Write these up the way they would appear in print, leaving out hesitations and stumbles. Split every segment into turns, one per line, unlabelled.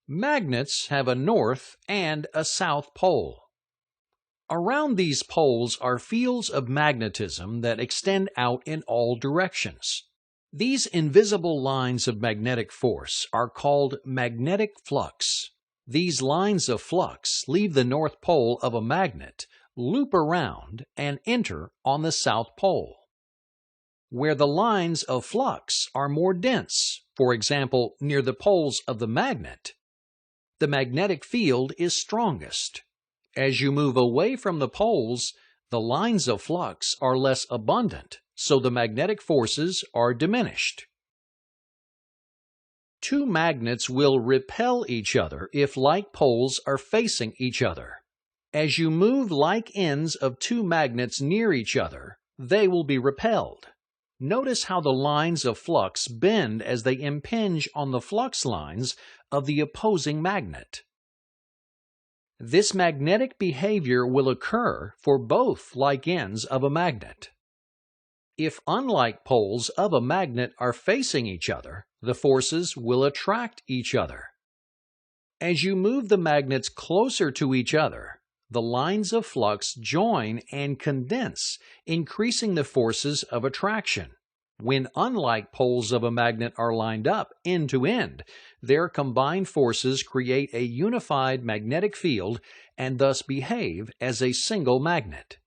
Magnets have a north and a south pole. Around these poles are fields of magnetism that extend out in all directions. These invisible lines of magnetic force are called magnetic flux. These lines of flux leave the north pole of a magnet, loop around, and enter on the south pole. Where the lines of flux are more dense, for example, near the poles of the magnet, the magnetic field is strongest. As you move away from the poles, the lines of flux are less abundant, so the magnetic forces are diminished. Two magnets will repel each other if like poles are facing each other. As you move like ends of two magnets near each other, they will be repelled. Notice how the lines of flux bend as they impinge on the flux lines of the opposing magnet. This magnetic behavior will occur for both like ends of a magnet. If unlike poles of a magnet are facing each other, the forces will attract each other. As you move the magnets closer to each other, the lines of flux join and condense, increasing the forces of attraction. When unlike poles of a magnet are lined up end to end, their combined forces create a unified magnetic field and thus behave as a single magnet.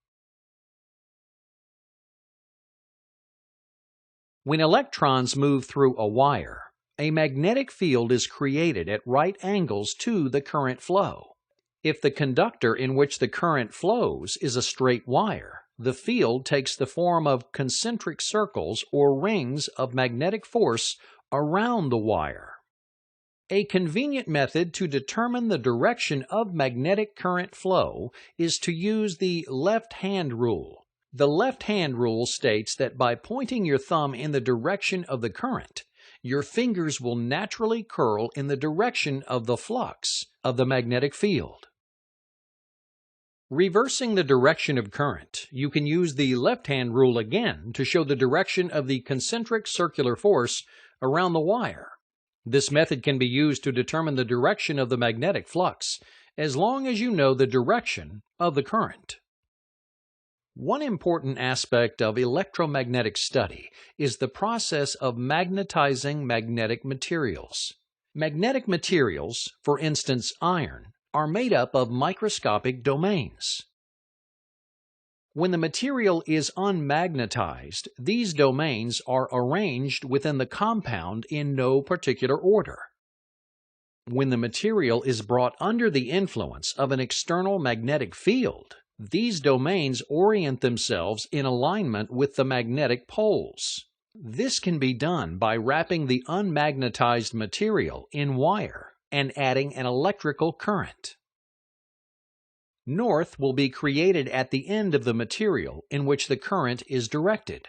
When electrons move through a wire, a magnetic field is created at right angles to the current flow. If the conductor in which the current flows is a straight wire, the field takes the form of concentric circles or rings of magnetic force around the wire. A convenient method to determine the direction of magnetic current flow is to use the left-hand rule. The left-hand rule states that by pointing your thumb in the direction of the current, your fingers will naturally curl in the direction of the flux of the magnetic field. Reversing the direction of current, you can use the left-hand rule again to show the direction of the concentric circular force around the wire. This method can be used to determine the direction of the magnetic flux, as long as you know the direction of the current. One important aspect of electromagnetic study is the process of magnetizing magnetic materials. Magnetic materials, for instance iron, are made up of microscopic domains. When the material is unmagnetized, these domains are arranged within the compound in no particular order. When the material is brought under the influence of an external magnetic field, these domains orient themselves in alignment with the magnetic poles. This can be done by wrapping the unmagnetized material in wire and adding an electrical current. North will be created at the end of the material in which the current is directed.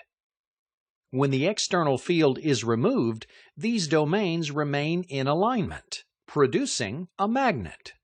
When the external field is removed, these domains remain in alignment, producing a magnet.